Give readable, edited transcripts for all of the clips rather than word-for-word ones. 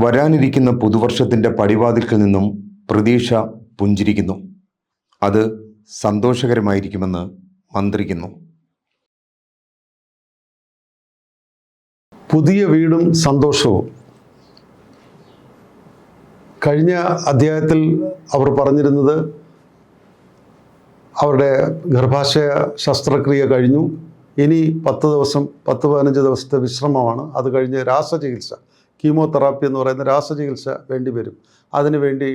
വരാനിരിക്കുന്ന പുതുവർഷത്തിൻ്റെ പടിവാതിൽക്കൽ നിന്നും പ്രതീക്ഷ പുഞ്ചിരിക്കുന്നു. അത് സന്തോഷകരമായിരിക്കുമെന്ന് മന്ത്രിക്കുന്നു. പുതിയ വീടും സന്തോഷവും. കഴിഞ്ഞ അധ്യായത്തിൽ അവർ പറഞ്ഞിരുന്നത് അവരുടെ ഗർഭാശയ ശസ്ത്രക്രിയ കഴിഞ്ഞു. ഇനി 10-15 ദിവസത്തെ വിശ്രമമാണ്. അത് കഴിഞ്ഞ് രാസചികിത്സ, കീമോതെറാപ്പി എന്ന് പറയുന്ന രാസചികിത്സ വേണ്ടി വരും. അതിനുവേണ്ടി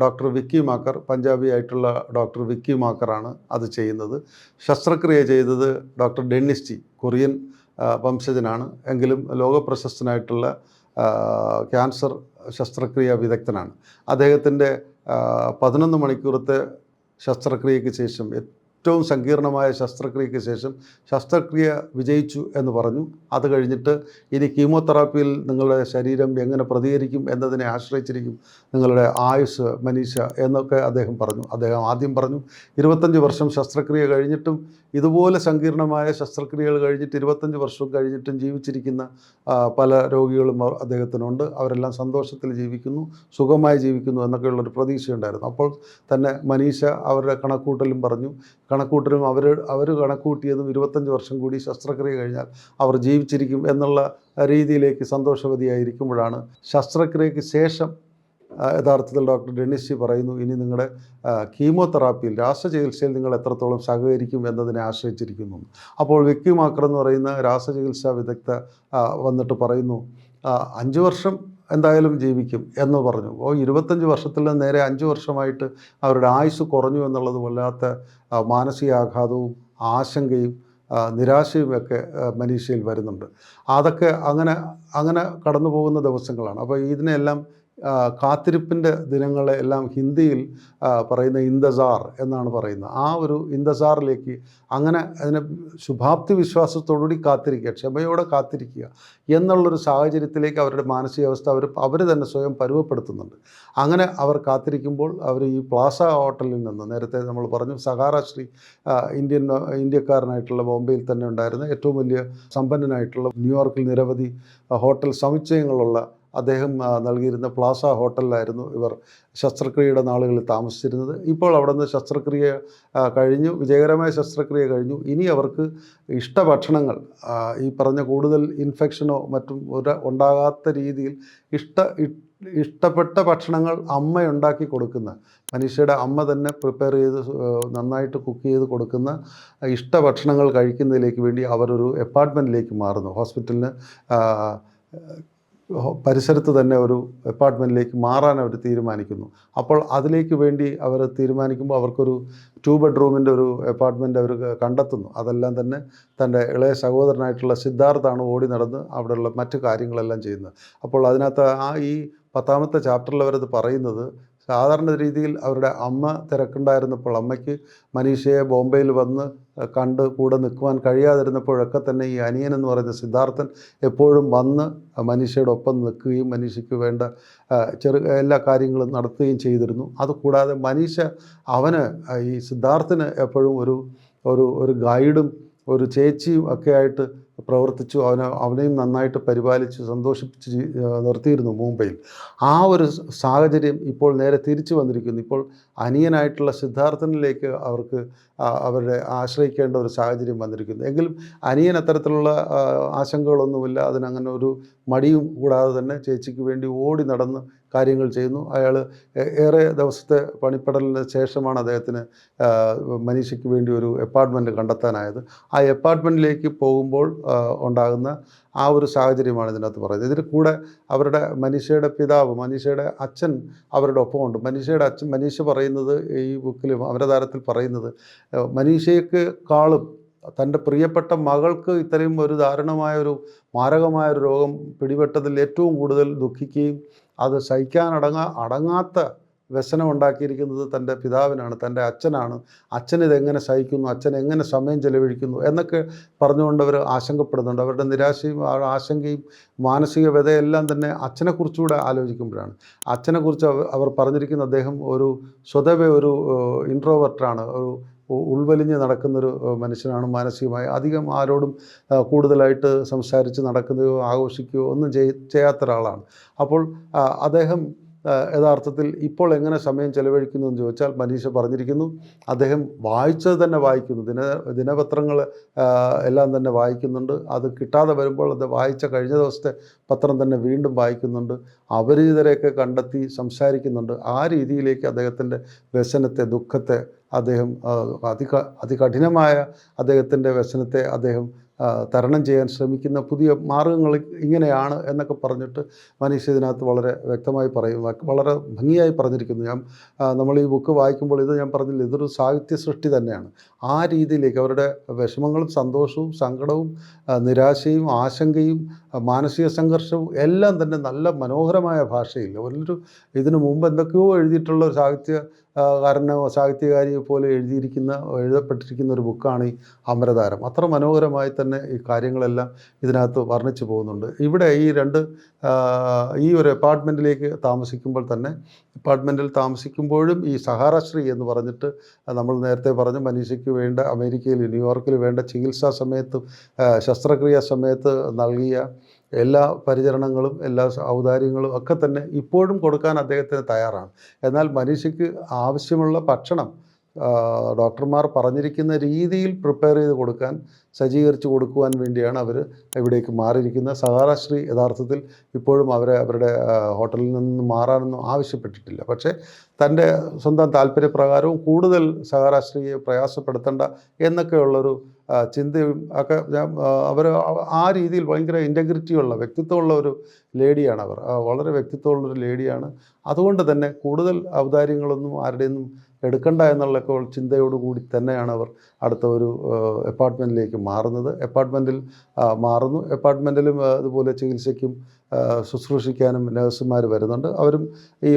ഡോക്ടർ വിക്കി മാക്കർ, പഞ്ചാബി ആയിട്ടുള്ള ഡോക്ടർ വിക്കി മാക്കറാണ് അത് ചെയ്യുന്നത്. ശസ്ത്രക്രിയ ചെയ്തത് ഡോക്ടർ ഡെന്നിസ് ജി, കൊറിയൻ വംശജനാണ്. എങ്കിലും ലോകപ്രശസ്തനായിട്ടുള്ള ക്യാൻസർ ശസ്ത്രക്രിയ വിദഗ്ധനാണ്. അദ്ദേഹത്തിൻ്റെ 11 മണിക്കൂറത്തെ ശസ്ത്രക്രിയയ്ക്ക് ശേഷം, ഏറ്റവും സങ്കീർണമായ ശസ്ത്രക്രിയയ്ക്ക് ശേഷം ശസ്ത്രക്രിയ വിജയിച്ചു എന്ന് പറഞ്ഞു. അത് കഴിഞ്ഞിട്ട് ഇനി കീമോതെറാപ്പിയിൽ നിങ്ങളുടെ ശരീരം എങ്ങനെ പ്രതികരിക്കും എന്നതിനെ ആശ്രയിച്ചിരിക്കും നിങ്ങളുടെ ആയുസ് മനീഷ എന്നൊക്കെ അദ്ദേഹം പറഞ്ഞു. അദ്ദേഹം ആദ്യം പറഞ്ഞു 25 വർഷം ശസ്ത്രക്രിയ കഴിഞ്ഞിട്ടും, ഇതുപോലെ സങ്കീർണമായ ശസ്ത്രക്രിയകൾ കഴിഞ്ഞിട്ട് 25 വർഷം കഴിഞ്ഞിട്ടും ജീവിച്ചിരിക്കുന്ന പല രോഗികളും അദ്ദേഹത്തിനുണ്ട്. അവരെല്ലാം സന്തോഷത്തിൽ ജീവിക്കുന്നു, സുഖമായി ജീവിക്കുന്നു എന്നൊക്കെയുള്ളൊരു പ്രതീക്ഷയുണ്ടായിരുന്നു. അപ്പോൾ തന്നെ മനീഷ അവരുടെ കണക്കൂട്ടലും പറഞ്ഞു. കണക്കൂട്ടലും അവർ കണക്കൂട്ടിയതും 25 വർഷം കൂടി ശസ്ത്രക്രിയ കഴിഞ്ഞാൽ അവർ ജീവിച്ചിരിക്കും എന്നുള്ള രീതിയിലേക്ക് സന്തോഷവതിയായിരിക്കുമ്പോഴാണ് ശസ്ത്രക്രിയയ്ക്ക് ശേഷം യഥാർത്ഥത്തിൽ ഡോക്ടർ ഡെന്നിസ് ജി പറയുന്നു, ഇനി നിങ്ങളുടെ കീമോതെറാപ്പിയിൽ, രാസചികിത്സയിൽ നിങ്ങൾ എത്രത്തോളം സഹകരിക്കും എന്നതിനെ ആശ്രയിച്ചിരിക്കുന്നു. അപ്പോൾ വിക്കി മാക്കർ എന്ന് പറയുന്ന രാസചികിത്സാ വിദഗ്ധ വന്നിട്ട് പറയുന്നു, 5 വർഷം എന്തായാലും ജീവിക്കും എന്ന് പറഞ്ഞു. അപ്പോൾ 25 വർഷത്തിൽ നിന്ന് നേരെ 5 വർഷമായിട്ട് അവരുടെ ആയുസ് കുറഞ്ഞു എന്നുള്ളത് വല്ലാത്ത മാനസികാഘാതവും ആശങ്കയും നിരാശയുമൊക്കെ മനീഷയിൽ വരുന്നുണ്ട്. അതൊക്കെ അങ്ങനെ കടന്നു പോകുന്ന ദിവസങ്ങളാണ്. അപ്പോൾ ഇതിനെല്ലാം കാത്തിരിപ്പിൻ്റെ ദിനങ്ങളെ എല്ലാം ഹിന്ദിയിൽ പറയുന്ന ഇന്തസാർ എന്നാണ് പറയുന്നത്. ആ ഒരു ഇന്തസാറിലേക്ക്, അങ്ങനെ അതിനെ ശുഭാപ്തി വിശ്വാസത്തോടുകൂടി കാത്തിരിക്കുക, ക്ഷമയോടെ കാത്തിരിക്കുക എന്നുള്ളൊരു സാഹചര്യത്തിലേക്ക് അവരുടെ മാനസികാവസ്ഥ അവർ തന്നെ സ്വയം പരുവപ്പെടുത്തുന്നുണ്ട്. അങ്ങനെ അവർ കാത്തിരിക്കുമ്പോൾ അവർ ഈ പ്ലാസ ഹോട്ടലിൽ നിന്ന്, നേരത്തെ നമ്മൾ പറഞ്ഞു സഹാറ ശ്രീ, ഇന്ത്യക്കാരനായിട്ടുള്ള ബോംബെയിൽ തന്നെ ഉണ്ടായിരുന്ന ഏറ്റവും വലിയ സമ്പന്നനായിട്ടുള്ള, ന്യൂയോർക്കിൽ നിരവധി ഹോട്ടൽ സമുച്ചയങ്ങളുള്ള അദ്ദേഹം നൽകിയിരുന്ന പ്ലാസ ഹോട്ടലിലായിരുന്നു ഇവർ ശസ്ത്രക്രിയയുടെ നാളുകളിൽ താമസിച്ചിരുന്നത്. ഇപ്പോൾ അവിടെ നിന്ന് ശസ്ത്രക്രിയ കഴിഞ്ഞു, വിജയകരമായ ശസ്ത്രക്രിയ കഴിഞ്ഞു. ഇനി അവർക്ക് ഇഷ്ടഭക്ഷണങ്ങൾ, ഈ പറഞ്ഞ കൂടുതൽ ഇൻഫെക്ഷനോ മറ്റും ഉണ്ടാകാത്ത രീതിയിൽ ഇഷ്ടപ്പെട്ട ഭക്ഷണങ്ങൾ അമ്മയുണ്ടാക്കി കൊടുക്കുന്ന, മനീഷയുടെ അമ്മ തന്നെ പ്രിപ്പയർ ചെയ്ത് നന്നായിട്ട് കുക്ക് ചെയ്ത് കൊടുക്കുന്ന ഇഷ്ടഭക്ഷണങ്ങൾ കഴിക്കുന്നതിലേക്ക് വേണ്ടി അവരൊരു അപ്പാർട്ട്മെൻറ്റിലേക്ക് മാറുന്നു. ഹോസ്പിറ്റലിന് പരിസരത്ത് തന്നെ ഒരു അപ്പാർട്ട്മെൻറ്റിലേക്ക് മാറാൻ അവർ തീരുമാനിക്കുന്നു. അപ്പോൾ അതിലേക്ക് വേണ്ടി അവർ തീരുമാനിക്കുമ്പോൾ അവർക്കൊരു 2 ബെഡ്റൂമിൻ്റെ ഒരു അപ്പാർട്ട്മെൻറ്റ് അവർ കണ്ടെത്തുന്നു. അതെല്ലാം തന്നെ തൻ്റെ ഇളയ സഹോദരനായിട്ടുള്ള സിദ്ധാർത്ഥാണ് ഓടി നടന്ന് അവിടെയുള്ള മറ്റു കാര്യങ്ങളെല്ലാം ചെയ്യുന്നത്. അപ്പോൾ അതിനകത്ത് ഈ 10ാമത്തെ ചാപ്റ്ററിൽ അവരത് പറയുന്നത്, സാധാരണ രീതിയിൽ അവരുടെ അമ്മ തിരക്കുണ്ടായിരുന്നപ്പോൾ, അമ്മയ്ക്ക് മനീഷയെ ബോംബെയിൽ വന്ന് കണ്ട് കൂടെ നിൽക്കുവാൻ കഴിയാതിരുന്നപ്പോഴൊക്കെ തന്നെ ഈ അനിയൻ എന്ന് പറയുന്ന സിദ്ധാർത്ഥൻ എപ്പോഴും വന്ന് മനീഷയുടെ ഒപ്പം നിൽക്കുകയും മനീഷയ്ക്ക് വേണ്ട എല്ലാ കാര്യങ്ങളും നടത്തുകയും ചെയ്തിരുന്നു. അതുകൂടാതെ മനീഷ ഈ സിദ്ധാർത്ഥന് എപ്പോഴും ഒരു ഗൈഡും ഒരു ചേച്ചിയും ഒക്കെ ആയിട്ട് പ്രവർത്തിച്ചു. അവനെയും നന്നായിട്ട് പരിപാലിച്ച് സന്തോഷിപ്പിച്ച് നിർത്തിയിരുന്നു മുംബൈയിൽ. ആ ഒരു സാഹചര്യം ഇപ്പോൾ നേരെ തിരിച്ചു വന്നിരിക്കുന്നു. ഇപ്പോൾ അനിയനായിട്ടുള്ള സിദ്ധാർത്ഥനിലേക്ക് അവർക്ക് അവരുടെ ആശ്രയിക്കേണ്ട ഒരു സാഹചര്യം വന്നിരിക്കുന്നു. എങ്കിലും അനിയൻ അത്തരത്തിലുള്ള ആശങ്കകളൊന്നുമില്ല. അതിനങ്ങനെ ഒരു മടിയും കൂടാതെ തന്നെ ചേച്ചിക്ക് വേണ്ടി ഓടി നടന്ന് കാര്യങ്ങൾ ചെയ്യുന്നു. അയാൾ ഏറെ ദിവസത്തെ പണിപ്പെടലിന് ശേഷമാണ് അദ്ദേഹത്തിന് മനീഷയ്ക്ക് വേണ്ടി ഒരു അപ്പാർട്ട്മെൻറ്റ് കണ്ടെത്താനായത്. ആ അപ്പാർട്ട്മെൻറ്റിലേക്ക് പോകുമ്പോൾ ഉണ്ടാകുന്ന ആ ഒരു സാഹചര്യമാണ് ഇതിനകത്ത് പറയുന്നത്. ഇതിൽ കൂടെ അവരുടെ മനീഷയുടെ പിതാവ്, മനീഷയുടെ അച്ഛൻ അവരുടെ ഒപ്പമുണ്ട്. മനീഷയുടെ അച്ഛൻ, മനീഷ പറയുന്നത് ഈ ബുക്കിൽ അവരധാരത്തിൽ പറയുന്നത്, മനീഷയെക്കാളും തൻ്റെ പ്രിയപ്പെട്ട മകൾക്ക് ഇത്രയും ഒരു ദാരുണമായൊരു മാരകമായൊരു രോഗം പിടിപെട്ടതിൽ ഏറ്റവും കൂടുതൽ ദുഃഖിക്കുകയും അത് സഹിക്കാൻ അടങ്ങാത്ത വ്യസനം ഉണ്ടാക്കിയിരിക്കുന്നത് തൻ്റെ പിതാവിനാണ്, തൻ്റെ അച്ഛനാണ്. അച്ഛനിതെങ്ങനെ സഹിക്കുന്നു, അച്ഛൻ എങ്ങനെ സമയം ചെലവഴിക്കുന്നു എന്നൊക്കെ പറഞ്ഞുകൊണ്ട് അവർ ആശങ്കപ്പെടുന്നുണ്ട്. അവരുടെ നിരാശയും ആശങ്കയും മാനസിക വ്യതയെല്ലാം തന്നെ അച്ഛനെക്കുറിച്ചുകൂടെ ആലോചിക്കുമ്പോഴാണ്. അച്ഛനെക്കുറിച്ച് അവർ പറഞ്ഞിരിക്കുന്ന, അദ്ദേഹം സ്വതവേ ഒരു ഇൻട്രോവർട്ടാണ്, ഉൾവലിഞ്ഞ് നടക്കുന്നൊരു മനുഷ്യനാണ്. മാനസികമായി അധികം ആരോടും കൂടുതലായിട്ട് സംസാരിച്ച് നടക്കുകയോ ആഘോഷിക്കുകയോ ഒന്നും ചെയ്യാത്ത ഒരാളാണ്. അപ്പോൾ അദ്ദേഹം യഥാർത്ഥത്തിൽ ഇപ്പോൾ എങ്ങനെ സമയം ചെലവഴിക്കുന്നു എന്ന് ചോദിച്ചാൽ മനീഷ പറഞ്ഞിരിക്കുന്നു, അദ്ദേഹം വായിച്ചത് തന്നെ വായിക്കുന്നു. ദിനപത്രങ്ങൾ എല്ലാം തന്നെ വായിക്കുന്നുണ്ട്. അത് കിട്ടാതെ വരുമ്പോൾ അത് വായിച്ച കഴിഞ്ഞ ദിവസത്തെ പത്രം തന്നെ വീണ്ടും വായിക്കുന്നുണ്ട്. അപരിചിതരെയൊക്കെ കണ്ടെത്തി സംസാരിക്കുന്നുണ്ട്. ആ രീതിയിലേക്ക് അദ്ദേഹത്തിൻ്റെ വ്യസനത്തെ, ദുഃഖത്തെ അദ്ദേഹം അതികഠിനമായ അദ്ദേഹത്തിൻ്റെ വ്യസനത്തെ അദ്ദേഹം തരണം ചെയ്യാൻ ശ്രമിക്കുന്ന പുതിയ മാർഗങ്ങൾ ഇങ്ങനെയാണ് എന്നൊക്കെ പറഞ്ഞിട്ട് മനീഷ് ഇതിനകത്ത് വളരെ വ്യക്തമായി പറയും, വളരെ ഭംഗിയായി പറഞ്ഞിരിക്കുന്നു. നമ്മൾ ഈ ബുക്ക് വായിക്കുമ്പോൾ ഇത് ഞാൻ പറഞ്ഞില്ല, ഇതൊരു സാഹിത്യ സൃഷ്ടി തന്നെയാണ്. ആ രീതിയിലേക്ക് അവരുടെ വിഷമങ്ങളും സന്തോഷവും സങ്കടവും നിരാശയും ആശങ്കയും മാനസിക സംഘർഷവും എല്ലാം തന്നെ നല്ല മനോഹരമായ ഭാഷയിൽ ഇതിനു മുമ്പ് എന്തൊക്കെയോ എഴുതിയിട്ടുള്ള ഒരു സാഹിത്യകാരിയെ പോലെ എഴുതപ്പെട്ടിരിക്കുന്ന ഒരു ബുക്കാണ് ഈ അമരതാരം. അത്ര മനോഹരമായി തന്നെ ഈ കാര്യങ്ങളെല്ലാം ഇതിനകത്ത് വർണ്ണിച്ചു പോകുന്നുണ്ട്. ഇവിടെ ഈ ഒരു അപ്പാർട്ട്മെൻറ്റിലേക്ക് താമസിക്കുമ്പോൾ തന്നെ, അപ്പാർട്ട്മെൻറ്റിൽ താമസിക്കുമ്പോഴും ഈ സഹാറശ്രീ എന്ന് പറഞ്ഞിട്ട് നമ്മൾ നേരത്തെ പറഞ്ഞ മനീഷയ്ക്ക് വേണ്ട അമേരിക്കയിൽ ന്യൂയോർക്കിൽ വേണ്ട ചികിത്സാ സമയത്തും ശസ്ത്രക്രിയാ സമയത്ത് നൽകിയ എല്ലാ പരിചരണങ്ങളും എല്ലാ ഔദാര്യങ്ങളും ഒക്കെ തന്നെ ഇപ്പോഴും കൊടുക്കാൻ അദ്ദേഹത്തിന് തയ്യാറാണ്. എന്നാൽ മനീഷയ്ക്ക് ആവശ്യമുള്ള ഭക്ഷണം ഡോക്ടർമാർ പറഞ്ഞിരിക്കുന്ന രീതിയിൽ പ്രിപ്പയർ ചെയ്ത് കൊടുക്കാൻ, സജ്ജീകരിച്ച് കൊടുക്കുവാൻ വേണ്ടിയാണ് അവർ ഇവിടേക്ക് മാറിയിരിക്കുന്നത്. സഹാറശ്രീ യഥാർത്ഥത്തിൽ ഇപ്പോഴും അവരുടെ ഹോട്ടലിൽ നിന്ന് മാറാനൊന്നും ആവശ്യപ്പെട്ടിട്ടില്ല. പക്ഷേ തൻ്റെ സ്വന്തം താല്പര്യപ്രകാരവും കൂടുതൽ സഹാറശ്രീയെ പ്രയാസപ്പെടുത്തേണ്ട എന്നൊക്കെയുള്ളൊരു ചിന്തയും ഒക്കെ അവർ ആ രീതിയിൽ ഭയങ്കര ഇൻറ്റഗ്രിറ്റിയുള്ള വ്യക്തിത്വമുള്ള ഒരു ലേഡിയാണ് അവർ. വളരെ വ്യക്തിത്വമുള്ളൊരു ലേഡിയാണ്. അതുകൊണ്ട് തന്നെ കൂടുതൽ ഔദാര്യങ്ങളൊന്നും ആരുടെയൊന്നും എടുക്കണ്ട എന്നുള്ള ചിന്തയോടുകൂടി തന്നെയാണ് അവർ അടുത്ത ഒരു അപ്പാർട്ട്മെൻറ്റിലേക്ക് മാറുന്നത്. അപ്പാർട്ട്മെൻറ്റിലും അതുപോലെ ചികിത്സയ്ക്കും ശുശ്രൂഷിക്കാനും നഴ്സുമാർ വരുന്നുണ്ട്. അവരും ഈ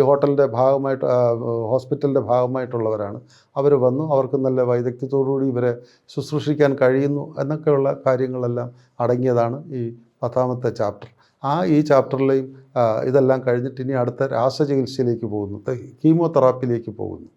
ഹോസ്പിറ്റലിൻ്റെ ഭാഗമായിട്ടുള്ളവരാണ്. അവർ വന്നു, അവർക്ക് നല്ല വൈദഗ്ധ്യത്തോടുകൂടി ഇവരെ ശുശ്രൂഷിക്കാൻ കഴിയുന്നു എന്നൊക്കെയുള്ള കാര്യങ്ങളെല്ലാം അടങ്ങിയതാണ് ഈ 10ാമത്തെ ചാപ്റ്റർ. ഈ ചാപ്റ്ററിലെയും ഇതെല്ലാം കഴിഞ്ഞിട്ട് ഇനി അടുത്ത രാസചികിത്സയിലേക്ക് പോകുന്നു, കീമോതെറാപ്പിയിലേക്ക് പോകുന്നു.